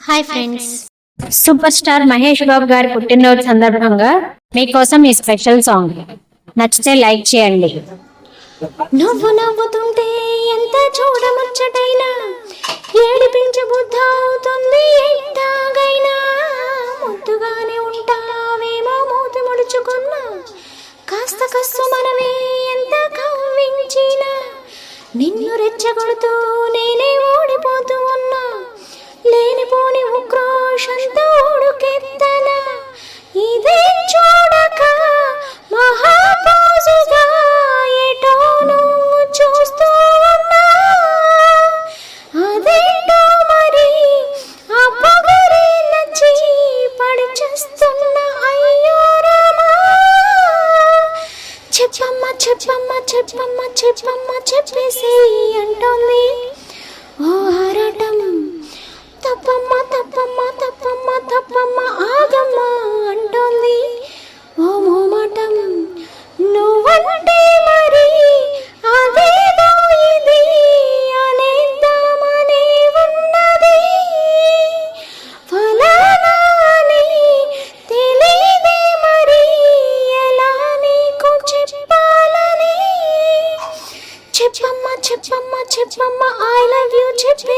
Hi friends, super star Mahesh Babu గారి పుట్టినరోజు సందర్భంగా మీకోసం ఈ స్పెషల్ సాంగ్. నచ్చితే లైక్ చేయండి. నువ్వు నవ్వుతుంటే ఎంత చూడముచ్చటైనా ఏడిపించే బుద్ధ అవుతుంది ఎట్టాగైనా. ముద్దుగానే ఉంటావేమో మూతి ముడుచుకున్నా, కాస్త కస్సు మనమే ఎంత కవ్వించినా, నిన్ను రెచ్చగొడుతూ నేనే ఓడిపోతూ ఉన్నా. లేనిపోని ఉక్రోషంతో ఉడుకెత్తనా, ఇదే చూడక మహాపోజుగా ఏటో నువ్వు చూస్తూ ఉన్నా. అదేంటో మరి ఆ పొగరే నచ్చి పడి చేస్తున్నా. అయ్యో రామా, చెప్పమ్మా చెప్పమ్మా చెప్పమ్మా చెప్పమ్మా చెప్పేసి అంటోంది ఓ ఆరాటం. తప్పమ్మా తప్పమ్మా తప్పమ్మా తప్పమ్మా ఆగమ్మా అంటోంది ఓ మోమాటం. నువ్వంటే మరి అదేదో ఇది అనేద్దామనే ఉన్నది, ఫలానా అని తెలీదే మరి ఎలా నీకు చెప్పాలని. చెప్పమ్మా చెప్పమ్మా చెప్పమ్మా ఐ లవ్ యూ చెప్పే